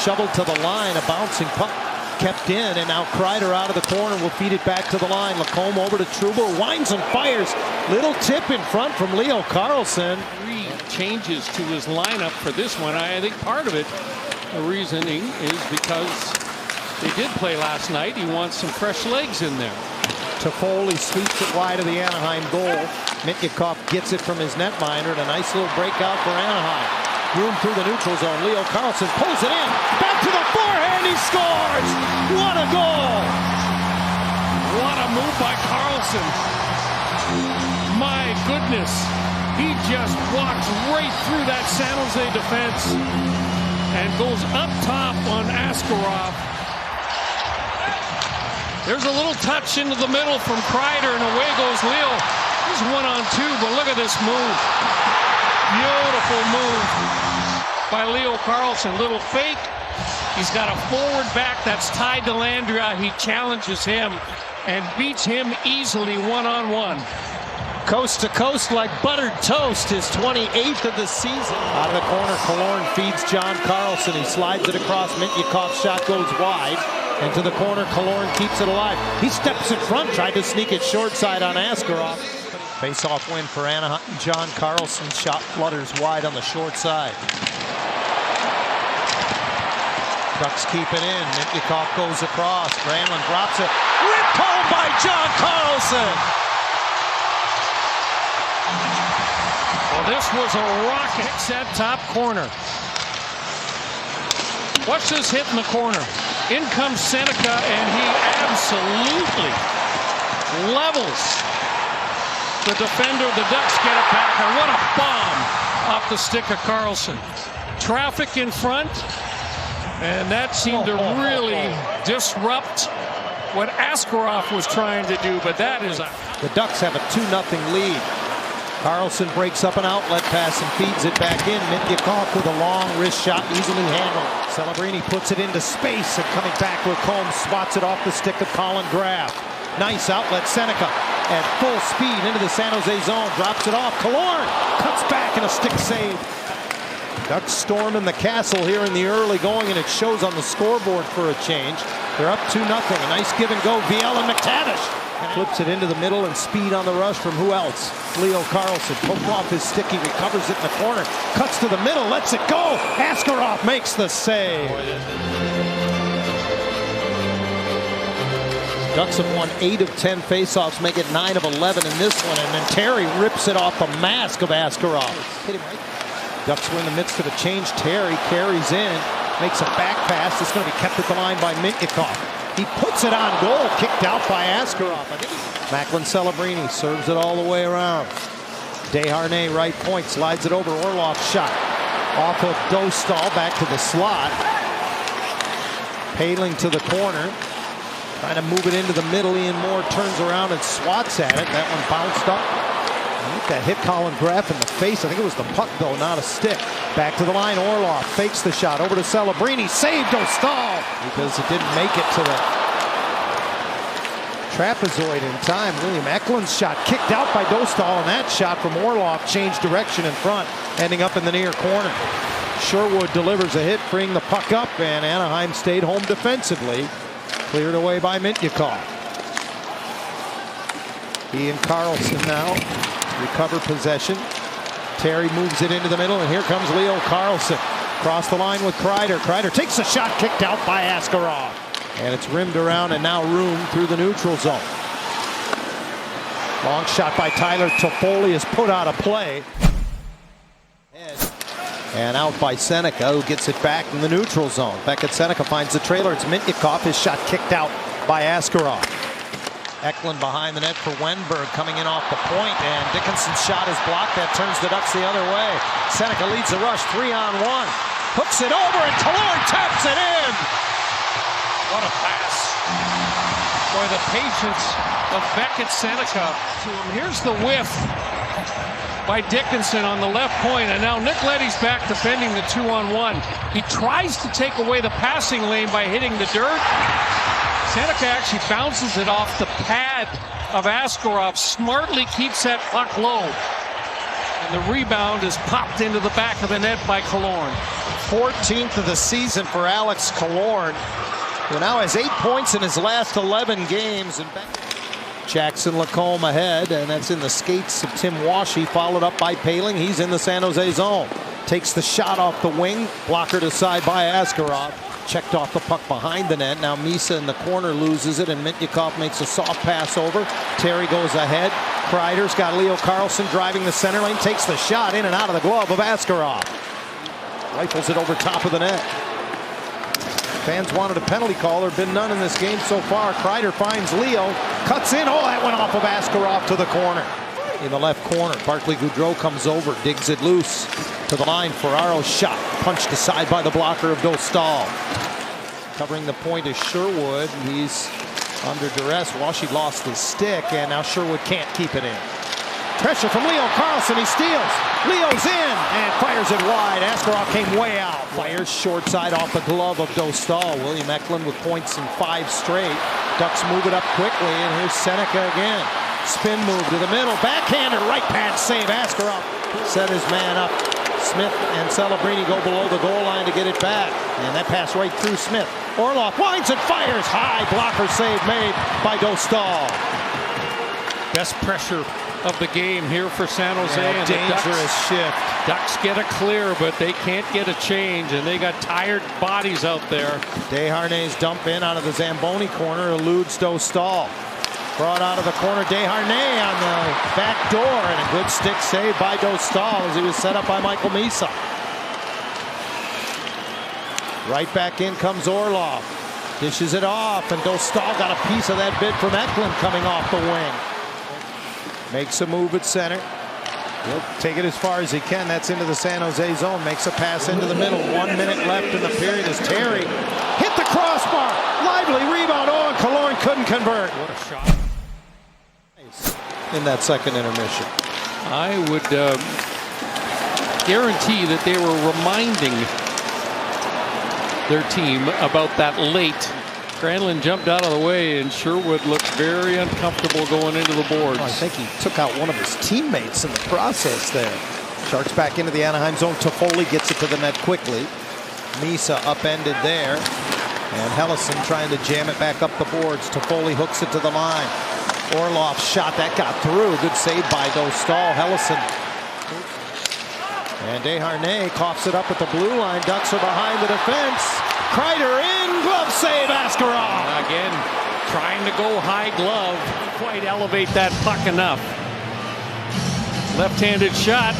shoveled to the line, a bouncing puck kept in, and now Kreider out of the corner will feed it back to the line. Lacombe over to Trouba, winds and fires. Little tip in front from Leo Carlsson. 3 changes to his lineup for this one. I think part of it, the reasoning is because they did play last night. He wants some fresh legs in there. Toffoli sweeps it wide of the Anaheim goal. Mityukov gets it from his netminder, and a nice little breakout for Anaheim. Room through the neutral zone. Leo Carlsson pulls it in. Back to the forehand. He scores. What a goal. What a move by Carlsson. My goodness. He just walks right through that San Jose defense and goes up top on Askarov. There's a little touch into the middle from Kreider, and away goes Leo. He's 1-on-2, but look at this move. Beautiful move by Leo Carlsson. Little fake. He's got a forward back that's tied to Landria. He challenges him and beats him easily 1-on-1. Coast to coast like buttered toast. His 28th of the season. Out of the corner, Killorn feeds John Carlson. He slides it across. Mityukov's shot goes wide. And to the corner, Killorn keeps it alive. He steps in front, tried to sneak it short side on Askarov. Face-off win for Anaheim. John Carlson shot flutters wide on the short side. Ducks keep it in. Mityukov goes across. Granlund drops it. Ripped home by John Carlson. Well, this was a rocket set top corner. Watch this hit in the corner. In comes Seneca, and he absolutely levels the defender. The Ducks get it back, and what a bomb off the stick of Carlson. Traffic in front, and that seemed to really disrupt what Askarov was trying to do, but that is a... The Ducks have a 2-0 lead. Carlson breaks up an outlet pass and feeds it back in. Mityukov with a long wrist shot, easily handled. Celebrini puts it into space, and coming back with Combs, swats it off the stick of Colin Graf. Nice outlet. Seneca at full speed into the San Jose zone, drops it off. Killorn cuts back and a stick save. Ducks storming the castle here in the early going, and it shows on the scoreboard for a change. They're up 2-0. A nice give and go. VL and McTavish flips it into the middle, and speed on the rush from who else? Leo Carlsson. Poked off his stick. He recovers it in the corner. Cuts to the middle. Lets it go. Askarov makes the save. Ducks have won 8 of 10 faceoffs, make it 9 of 11 in this one, and then Terry rips it off the mask of Askarov. Ducks were in the midst of a change. Terry carries in, makes a back pass. It's going to be kept at the line by Mityukov. He puts it on goal, kicked out by Askarov. Macklin Celebrini serves it all the way around. Desharnais, right point, slides it over. Orlov's shot off of Dostal, back to the slot. Paling to the corner, trying to move it into the middle. Ian Moore turns around and swats at it. That one bounced up. I think that hit Colin Graf in the face. I think it was the puck, though, not a stick. Back to the line. Orlov fakes the shot over to Celebrini. Saved Dostal because it didn't make it to the trapezoid in time. William Eklund's shot kicked out by Dostal, and that shot from Orlov changed direction in front, ending up in the near corner. Sherwood delivers a hit, freeing the puck up, and Anaheim stayed home defensively. Cleared away by Mityukov. Ian Carlson now recover possession. Terry moves it into the middle, and here comes Leo Carlsson. Across the line with Kreider. Kreider takes a shot, kicked out by Askarov. And it's rimmed around, and now room through the neutral zone. Long shot by Tyler Toffoli is put out of play. And out by Seneca, who gets it back in the neutral zone. Beckett Seneca finds the trailer. It's Mityukov. His shot kicked out by Askarov. Eklund behind the net for Wenberg, coming in off the point, and Dickinson's shot is blocked. That turns the Ducks the other way. Seneca leads the rush 3-on-1. Hooks it over, and Killorn taps it in. What a pass. Boy, the patience of Beckett Seneca to him. Here's the whiff by Dickinson on the left point, and now Nick Leddy's back defending the 2-on-1. He tries to take away the passing lane by hitting the dirt. Seneca actually bounces it off the pad of Askarov, smartly keeps that puck low. And the rebound is popped into the back of the net by Killorn. 14th of the season for Alex Killorn, who now has 8 points in his last 11 games. Jackson Lacombe ahead, and that's in the skates of Tim Washy, followed up by Poehling. He's in the San Jose zone. Takes the shot off the wing, blockered aside by Askarov. Checked off the puck behind the net. Now Misa in the corner loses it, and Mintyukov makes a soft pass over. Terry goes ahead. Kreider's got Leo Carlsson driving the center lane. Takes the shot in and out of the glove of Askarov. Rifles it over top of the net. Fans wanted a penalty call. There have been none in this game so far. Kreider finds Leo. Cuts in. Oh, that went off of Askarov to the corner. In the left corner, Barclay Goodrow comes over, digs it loose to the line. Ferraro's shot punched aside by the blocker of Dostal. Covering the point is Sherwood. He's under duress. Washy lost his stick, and now Sherwood can't keep it in. Pressure from Leo Carlsson. He steals. Leo's in and fires it wide. Askarov came way out. Fires short side off the glove of Dostal. William Eklund with points in 5 straight. Ducks move it up quickly, and here's Seneca again. Spin move to the middle. Backhander, right pad save. Askarov set his man up. Smith and Celebrini go below the goal line to get it back. And that pass right through Smith. Orlov winds and fires. High blocker save made by Dostal. Best pressure of the game here for San Jose. Yeah, and dangerous shift. Ducks get a clear, but they can't get a change, and they got tired bodies out there. Desharnais' dump in out of the Zamboni corner eludes Dostal. Brought out of the corner, Desharnais on the back door, and a good stick save by Dostal as he was set up by Michael Misa. Right back in comes Orlov. Dishes it off, and Dostal got a piece of that bid from Eklund coming off the wing. Makes a move at center. He'll take it as far as he can. That's into the San Jose zone. Makes a pass into the middle. 1 minute left in the period as Terry hit the crossbar. Lively rebound. Oh, and Killorn couldn't convert. What a shot. In that second intermission. I would guarantee that they were reminding their team about that late. Granlund jumped out of the way, and Sherwood looked very uncomfortable going into the boards. Oh, I think he took out one of his teammates in the process there. Sharks back into the Anaheim zone. Toffoli gets it to the net quickly. Misa upended there. And Helleson trying to jam it back up the boards. Toffoli hooks it to the line. Orlov's shot, that got through. Good save by Dostal. Helleson. And Desharnais coughs it up at the blue line. Ducks are behind the defense. Kreider in, glove save, Askarov. Again, trying to go high glove. Quite elevate that puck enough. Left-handed shot.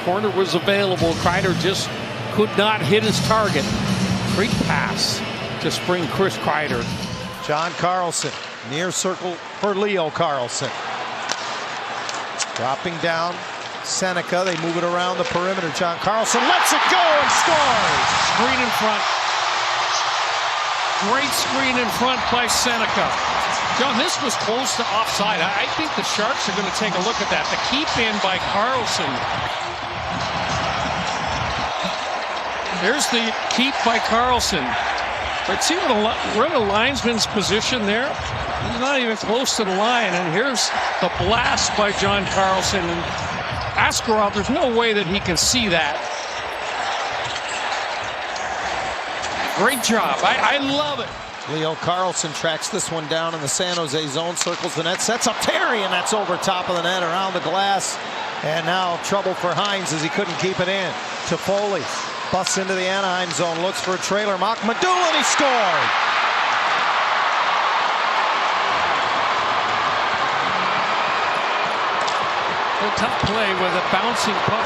Corner was available. Kreider just could not hit his target. Great pass to spring Chris Kreider. John Carlson, near circle for Leo Carlsson. Dropping down, Seneca. They move it around the perimeter. John Carlson lets it go and scores. Screen in front. Great screen in front by Seneca. John, this was close to offside. I think the Sharks are going to take a look at that. The keep in by Carlson. There's the keep by Carlson. But see, we're in a linesman's position there. He's not even close to the line. And here's the blast by John Carlson. And Askarov, there's no way that he can see that. Great job. I love it. Leo Carlsson tracks this one down in the San Jose zone, circles the net, sets up Terry, and that's over top of the net, around the glass. And now trouble for Hines as he couldn't keep it in. Toffoli busts into the Anaheim zone, looks for a trailer. Mockmadula, and he scored. The tough play with a bouncing puck.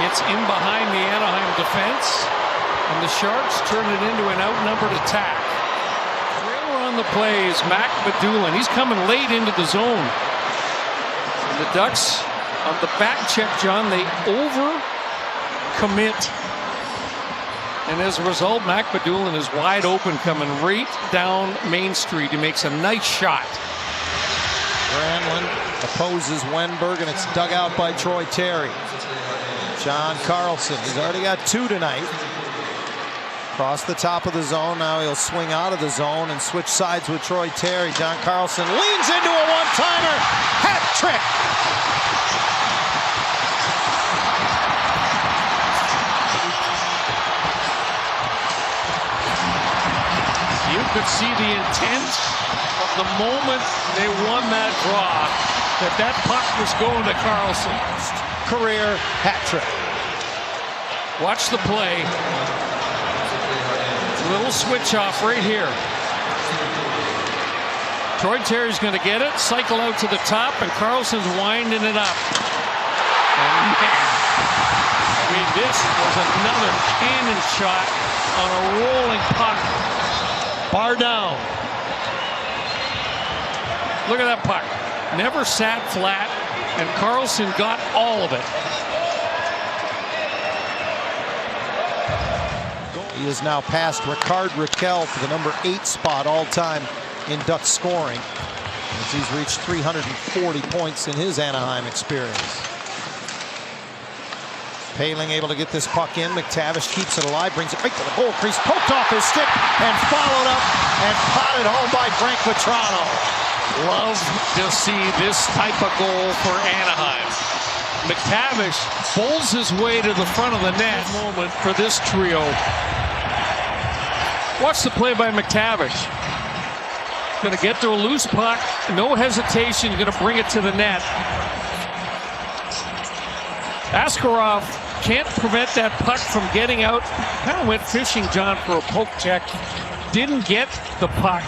It's in behind the Anaheim defense, and the Sharks turn it into an outnumbered attack. Trailer on the play is Mockmadula. He's coming late into the zone. And the Ducks, on the back check, John, they over-commit. And as a result, Mockmadula is wide open, coming right down Main Street. He makes a nice shot. Granlund opposes Wenberg, and it's dug out by Troy Terry. John Carlson, he's already got 2 tonight. Across the top of the zone, now he'll swing out of the zone and switch sides with Troy Terry. John Carlson leans into a one-timer, hat trick. could see the intent of the moment they won that draw, that puck was going to Karlsson. Career hat trick. Watch the play. Little switch off right here. Troy Terry's going to get it, cycle out to the top, and Karlsson's winding it up. And man, I mean, this was another cannon shot on a rolling puck. Bar down. Look at that puck. Never sat flat, and Karlsson got all of it. He is now past Rickard Rakell for the number 8 spot all-time in Ducks scoring, as he's reached 340 points in his Anaheim experience. Poehling able to get this puck in. McTavish keeps it alive, brings it right to the goal crease, poked off his stick, and followed up and potted home by Frank Vatrano. Love to see this type of goal for Anaheim. McTavish bowls his way to the front of the net. Moment for this trio. Watch the play by McTavish. Going to get to a loose puck, no hesitation, going to bring it to the net. Askarov can't prevent that puck from getting out. Kind of went fishing, John, for a poke check. Didn't get the puck.